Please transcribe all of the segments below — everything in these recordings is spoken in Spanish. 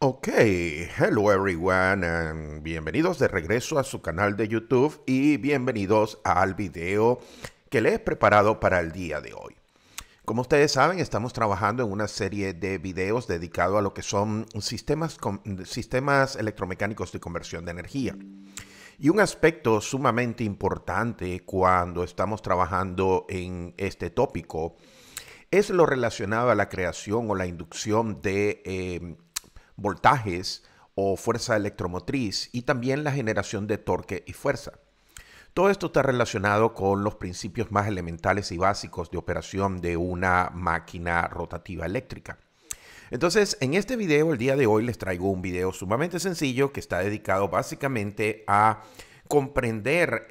Ok, hello everyone, and bienvenidos de regreso a su canal de YouTube y bienvenidos al video que les he preparado para el día de hoy. Como ustedes saben, estamos trabajando en una serie de videos dedicados a lo que son sistemas electromecánicos de conversión de energía. Y un aspecto sumamente importante cuando estamos trabajando en este tópico es lo relacionado a la creación o la inducción de voltajes o fuerza electromotriz y también la generación de torque y fuerza. Todo esto está relacionado con los principios más elementales y básicos de operación de una máquina rotativa eléctrica. Entonces, en este video, el día de hoy, les traigo un video sumamente sencillo que está dedicado básicamente a comprender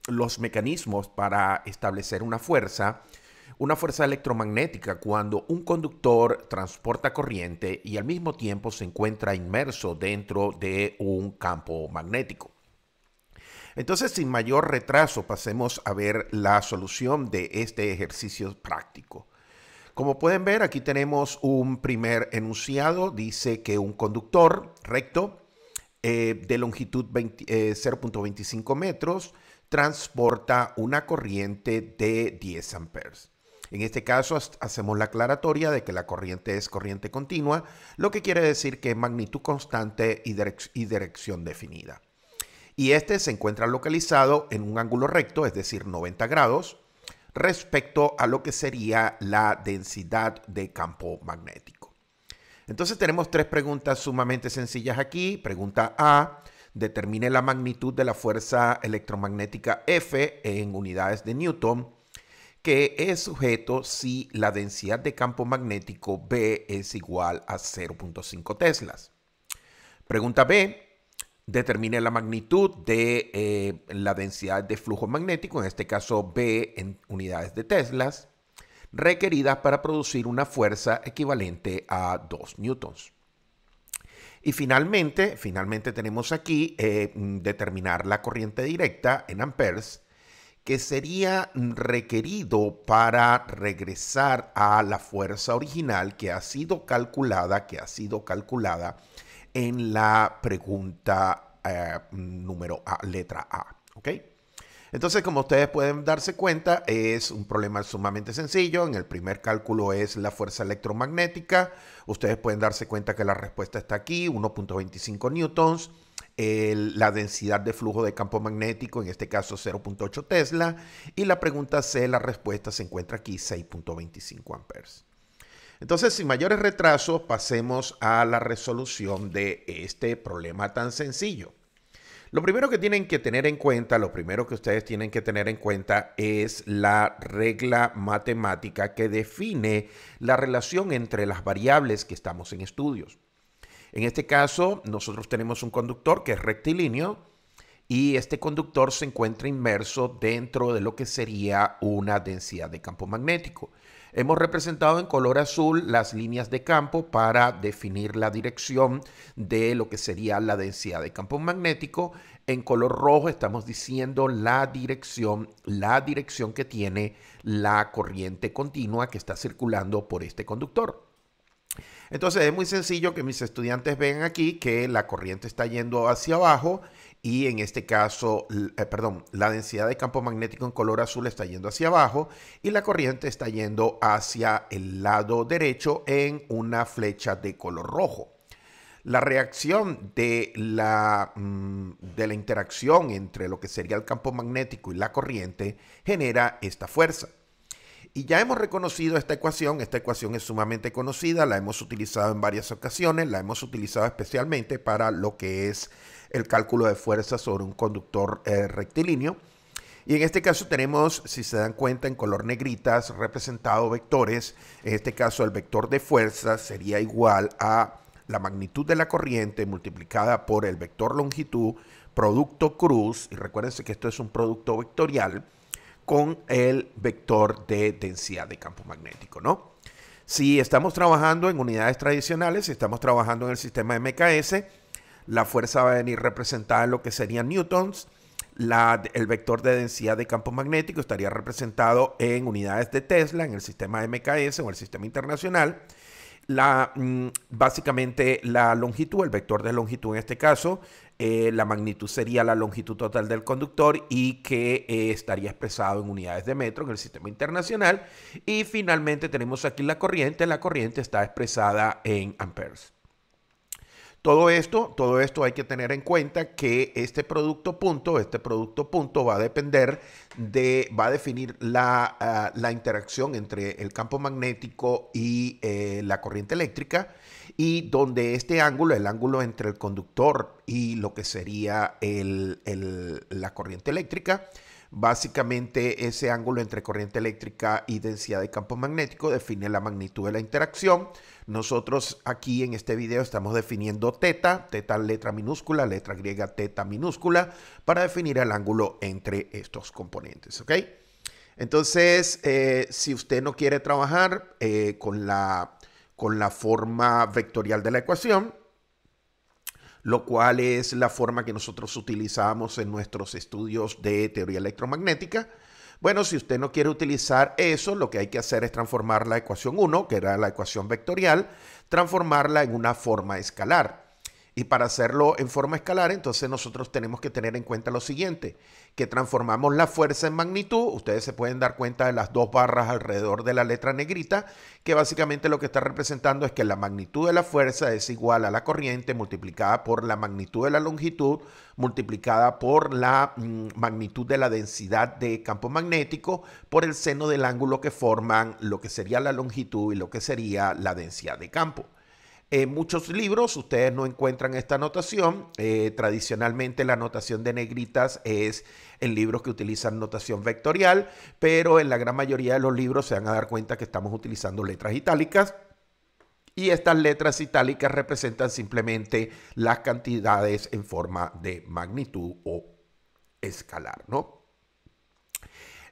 los mecanismos para establecer una fuerza electromagnética cuando un conductor transporta corriente y al mismo tiempo se encuentra inmerso dentro de un campo magnético. Entonces, sin mayor retraso, pasemos a ver la solución de este ejercicio práctico. Como pueden ver, aquí tenemos un primer enunciado. Dice que un conductor recto de longitud 0.25 metros transporta una corriente de 10 amperes. En este caso hacemos la aclaratoria de que la corriente es corriente continua, lo que quiere decir que es magnitud constante y dirección definida. Y este se encuentra localizado en un ángulo recto, es decir, 90 grados, respecto a lo que sería la densidad de campo magnético. Entonces tenemos tres preguntas sumamente sencillas aquí. Pregunta A: determine la magnitud de la fuerza electromagnética F en unidades de Newton, que es sujeto si la densidad de campo magnético B es igual a 0.5 teslas. Pregunta B: determine la magnitud de la densidad de flujo magnético, en este caso B en unidades de teslas, requeridas para producir una fuerza equivalente a 2 newtons. Y finalmente tenemos aquí determinar la corriente directa en amperes que sería requerido para regresar a la fuerza original que ha sido calculada en la pregunta número A, letra A. ¿Ok? Entonces, como ustedes pueden darse cuenta, es un problema sumamente sencillo. En el primer cálculo es la fuerza electromagnética. Ustedes pueden darse cuenta que la respuesta está aquí, 1.25 newtons. La densidad de flujo de campo magnético, en este caso 0.8 tesla. Y la pregunta C, la respuesta se encuentra aquí, 6.25 amperes. Entonces, sin mayores retrasos, pasemos a la resolución de este problema tan sencillo. Lo primero que ustedes tienen que tener en cuenta es la regla matemática que define la relación entre las variables que estamos en estudios. En este caso, nosotros tenemos un conductor que es rectilíneo y este conductor se encuentra inmerso dentro de lo que sería una densidad de campo magnético. Hemos representado en color azul las líneas de campo para definir la dirección de lo que sería la densidad de campo magnético. En color rojo estamos diciendo la dirección que tiene la corriente continua que está circulando por este conductor. Entonces es muy sencillo que mis estudiantes vean aquí que la corriente está yendo hacia abajo y en este caso, la densidad de campo magnético en color azul está yendo hacia abajo y la corriente está yendo hacia el lado derecho en una flecha de color rojo. La reacción de la interacción entre lo que sería el campo magnético y la corriente genera esta fuerza. Y ya hemos reconocido esta ecuación es sumamente conocida, la hemos utilizado en varias ocasiones, la hemos utilizado especialmente para lo que es el cálculo de fuerza sobre un conductor rectilíneo. Y en este caso tenemos, si se dan cuenta, en color negritas representado vectores. En este caso el vector de fuerza sería igual a la magnitud de la corriente multiplicada por el vector longitud, producto cruz, y recuérdense que esto es un producto vectorial, con el vector de densidad de campo magnético, ¿no? Si estamos trabajando en unidades tradicionales, si estamos trabajando en el sistema MKS, la fuerza va a venir representada en lo que serían newtons. El vector de densidad de campo magnético estaría representado en unidades de Tesla en el sistema MKS o el sistema internacional. Básicamente la longitud, el vector de longitud en este caso, la magnitud sería la longitud total del conductor y que estaría expresado en unidades de metro en el sistema internacional. Y finalmente tenemos aquí la corriente está expresada en amperes. Todo esto hay que tener en cuenta que este producto punto va a depender va a definir la interacción entre el campo magnético y la corriente eléctrica, y donde este ángulo, el ángulo entre el conductor y lo que sería la corriente eléctrica, básicamente ese ángulo entre corriente eléctrica y densidad de campo magnético define la magnitud de la interacción. Nosotros aquí en este video estamos definiendo teta letra minúscula, letra griega teta minúscula, para definir el ángulo entre estos componentes, ¿ok? Entonces, si usted no quiere trabajar con la forma vectorial de la ecuación, lo cual es la forma que nosotros utilizamos en nuestros estudios de teoría electromagnética. Bueno, si usted no quiere utilizar eso, lo que hay que hacer es transformar la ecuación 1, que era la ecuación vectorial, transformarla en una forma escalar. Y para hacerlo en forma escalar, entonces nosotros tenemos que tener en cuenta lo siguiente, que transformamos la fuerza en magnitud. Ustedes se pueden dar cuenta de las dos barras alrededor de la letra negrita, que básicamente lo que está representando es que la magnitud de la fuerza es igual a la corriente multiplicada por la magnitud de la longitud, multiplicada por la magnitud de la densidad de campo magnético, por el seno del ángulo que forman lo que sería la longitud y lo que sería la densidad de campo. En muchos libros ustedes no encuentran esta notación. Tradicionalmente la notación de negritas es en libros que utilizan notación vectorial, pero en la gran mayoría de los libros se van a dar cuenta que estamos utilizando letras itálicas. Y estas letras itálicas representan simplemente las cantidades en forma de magnitud o escalar, ¿no?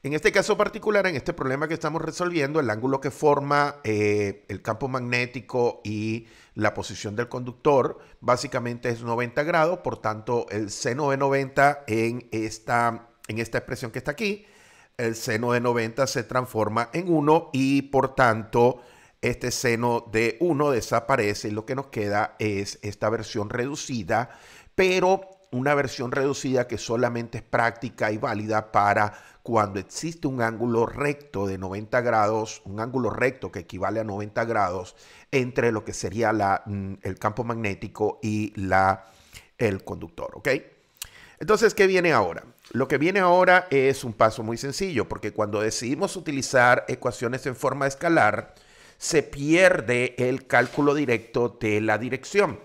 En este caso particular, en este problema que estamos resolviendo, el ángulo que forma el campo magnético y la posición del conductor básicamente es 90 grados. Por tanto, el seno de 90 en esta expresión que está aquí, el seno de 90 se transforma en 1 y por tanto este seno de 1 desaparece y lo que nos queda es esta versión reducida, pero una versión reducida que solamente es práctica y válida para cuando existe un ángulo recto de 90 grados, un ángulo recto que equivale a 90 grados entre lo que sería el campo magnético y el conductor, ¿ok? Entonces, ¿qué viene ahora? Lo que viene ahora es un paso muy sencillo, porque cuando decidimos utilizar ecuaciones en forma escalar, se pierde el cálculo directo de la dirección.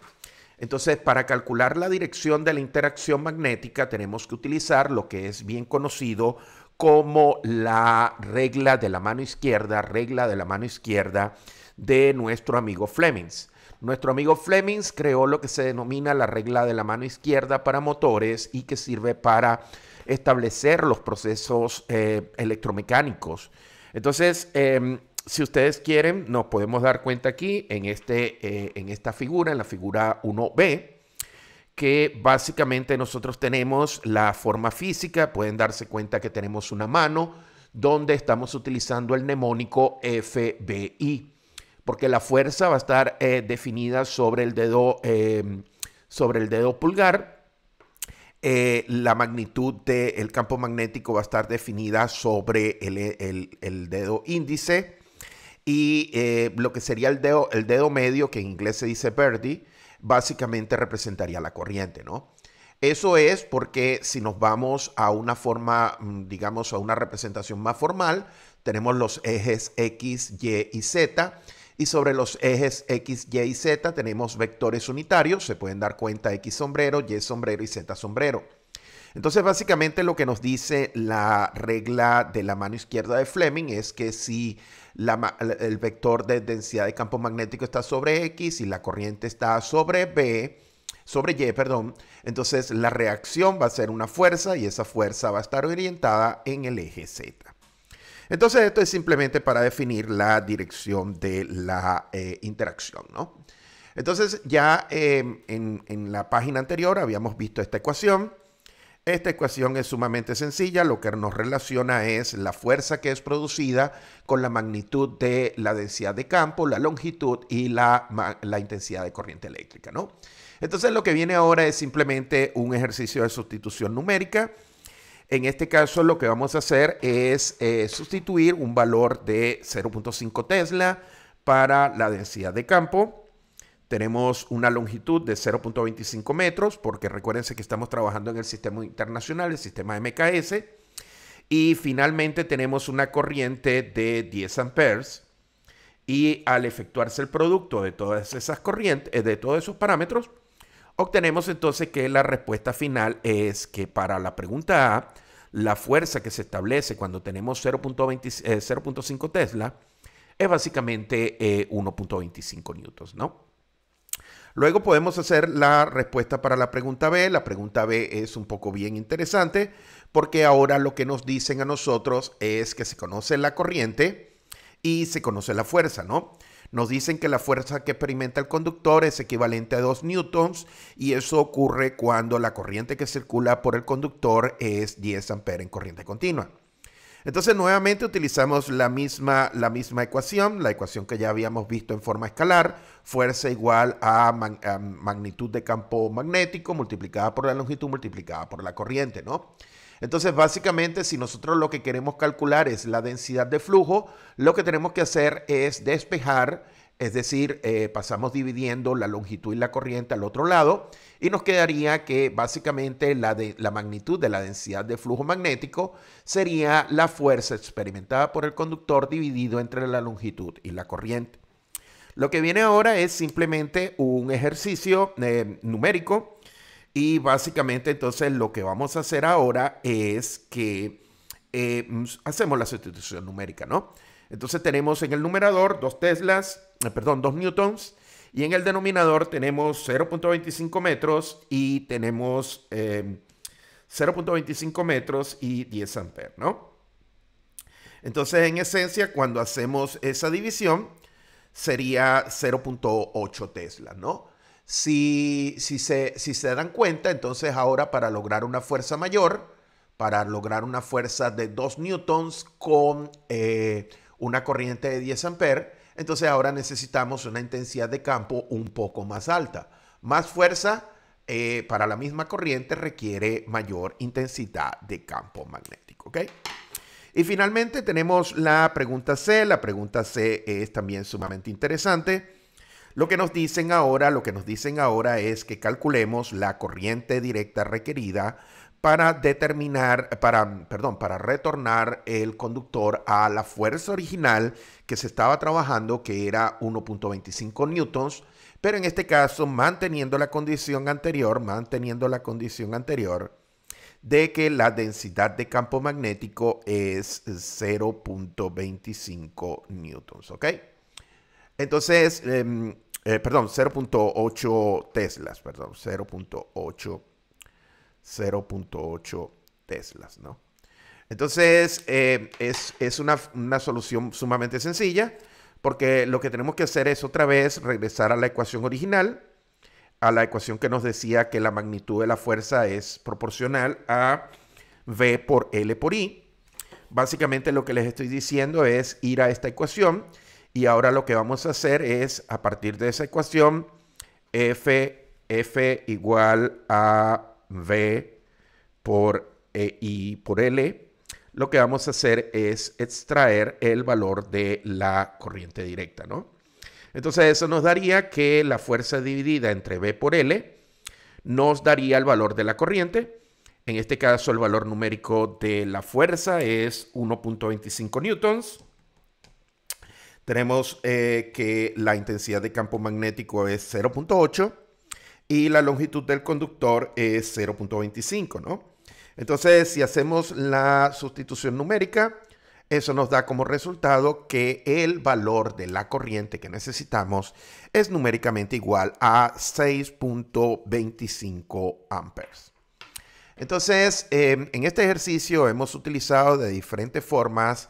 Entonces, para calcular la dirección de la interacción magnética, tenemos que utilizar lo que es bien conocido como la regla de la mano izquierda de nuestro amigo Flemings. Nuestro amigo Flemings creó lo que se denomina la regla de la mano izquierda para motores y que sirve para establecer los procesos electromecánicos. Entonces, si ustedes quieren, nos podemos dar cuenta aquí en esta figura, en la figura 1B, que básicamente nosotros tenemos la forma física. Pueden darse cuenta que tenemos una mano donde estamos utilizando el mnemónico FBI, porque la fuerza va a estar definida sobre el dedo pulgar. La magnitud del campo magnético va a estar definida sobre el dedo índice. Y lo que sería el dedo medio, que en inglés se dice birdie, básicamente representaría la corriente, ¿no? Eso es porque si nos vamos a una forma, digamos, a una representación más formal, tenemos los ejes X, Y y Z. Y sobre los ejes X, Y y Z tenemos vectores unitarios. Se pueden dar cuenta X sombrero, Y sombrero y Z sombrero. Entonces, básicamente lo que nos dice la regla de la mano izquierda de Fleming es que si el vector de densidad de campo magnético está sobre X y la corriente está sobre Y, entonces la reacción va a ser una fuerza y esa fuerza va a estar orientada en el eje Z. Entonces, esto es simplemente para definir la dirección de la interacción, ¿no? Entonces, ya en la página anterior habíamos visto esta ecuación. Esta ecuación es sumamente sencilla. Lo que nos relaciona es la fuerza que es producida con la magnitud de la densidad de campo, la longitud y la intensidad de corriente eléctrica, ¿no? Entonces lo que viene ahora es simplemente un ejercicio de sustitución numérica. En este caso lo que vamos a hacer es sustituir un valor de 0.5 Tesla para la densidad de campo. Tenemos una longitud de 0.25 metros, porque recuérdense que estamos trabajando en el sistema internacional, el sistema MKS. Y finalmente tenemos una corriente de 10 amperes. Y al efectuarse el producto de todas esas corrientes, de todos esos parámetros, obtenemos entonces que la respuesta final es que para la pregunta A, la fuerza que se establece cuando tenemos 0.5 Tesla es básicamente 1.25 newtons, ¿no? Luego podemos hacer la respuesta para la pregunta B. La pregunta B es un poco bien interesante porque ahora lo que nos dicen a nosotros es que se conoce la corriente y se conoce la fuerza, ¿no? Nos dicen que la fuerza que experimenta el conductor es equivalente a 2 newtons y eso ocurre cuando la corriente que circula por el conductor es 10 amperes en corriente continua. Entonces nuevamente utilizamos la misma ecuación, la ecuación que ya habíamos visto en forma escalar, fuerza igual a magnitud de campo magnético multiplicada por la longitud multiplicada por la corriente, ¿no? Entonces básicamente si nosotros lo que queremos calcular es la densidad de flujo, lo que tenemos que hacer es despejar, es decir, pasamos dividiendo la longitud y la corriente al otro lado y nos quedaría que básicamente la magnitud de la densidad de flujo magnético sería la fuerza experimentada por el conductor dividido entre la longitud y la corriente. Lo que viene ahora es simplemente un ejercicio numérico y básicamente entonces lo que vamos a hacer ahora es que hacemos la sustitución numérica, ¿no? Entonces tenemos en el numerador 2 newtons, y en el denominador tenemos 0.25 metros y tenemos 0.25 metros y 10 amperes, ¿no? Entonces, en esencia, cuando hacemos esa división, sería 0.8 Tesla, ¿no? Si se dan cuenta, entonces ahora para lograr una fuerza mayor, para lograr una fuerza de 2 newtons con una corriente de 10 amperes, entonces ahora necesitamos una intensidad de campo un poco más alta. Más fuerza para la misma corriente requiere mayor intensidad de campo magnético, ¿ok? Y finalmente tenemos la pregunta C. La pregunta C es también sumamente interesante. Lo que nos dicen ahora es que calculemos la corriente directa requerida para retornar el conductor a la fuerza original que se estaba trabajando, que era 1.25 newtons, pero en este caso manteniendo la condición anterior de que la densidad de campo magnético es 0.25 newtons, ¿ok? Entonces, 0.8 teslas, 0.8 teslas, ¿no? Entonces, es una solución sumamente sencilla, porque lo que tenemos que hacer es otra vez regresar a la ecuación original, a la ecuación que nos decía que la magnitud de la fuerza es proporcional a V por L por I. Básicamente lo que les estoy diciendo es ir a esta ecuación y ahora lo que vamos a hacer es, a partir de esa ecuación, F igual a V por I por L, lo que vamos a hacer es extraer el valor de la corriente directa, ¿no? Entonces eso nos daría que la fuerza dividida entre V por L nos daría el valor de la corriente. En este caso el valor numérico de la fuerza es 1.25 newtons. Tenemos que la intensidad de campo magnético es 0.8 y la longitud del conductor es 0.25, ¿no? Entonces, si hacemos la sustitución numérica, eso nos da como resultado que el valor de la corriente que necesitamos es numéricamente igual a 6.25 amperes. Entonces, en este ejercicio hemos utilizado de diferentes formas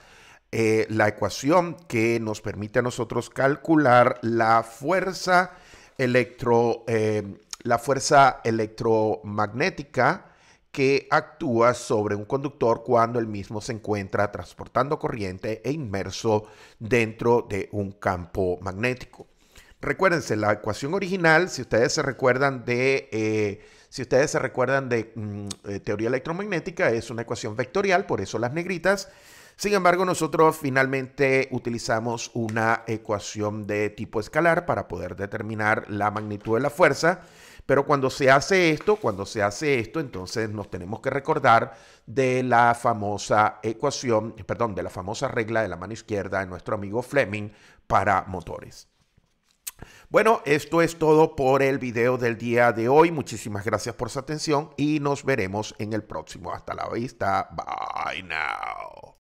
la ecuación que nos permite a nosotros calcular la fuerza electromagnética que actúa sobre un conductor cuando el mismo se encuentra transportando corriente e inmerso dentro de un campo magnético. Recuérdense, la ecuación original, si ustedes se recuerdan de, teoría electromagnética, es una ecuación vectorial, por eso las negritas. Sin embargo, nosotros finalmente utilizamos una ecuación de tipo escalar para poder determinar la magnitud de la fuerza. Pero cuando se hace esto, entonces nos tenemos que recordar de la famosa ecuación, perdón, de la famosa regla de la mano izquierda de nuestro amigo Fleming para motores. Bueno, esto es todo por el video del día de hoy. Muchísimas gracias por su atención y nos veremos en el próximo. Hasta la vista. Bye now.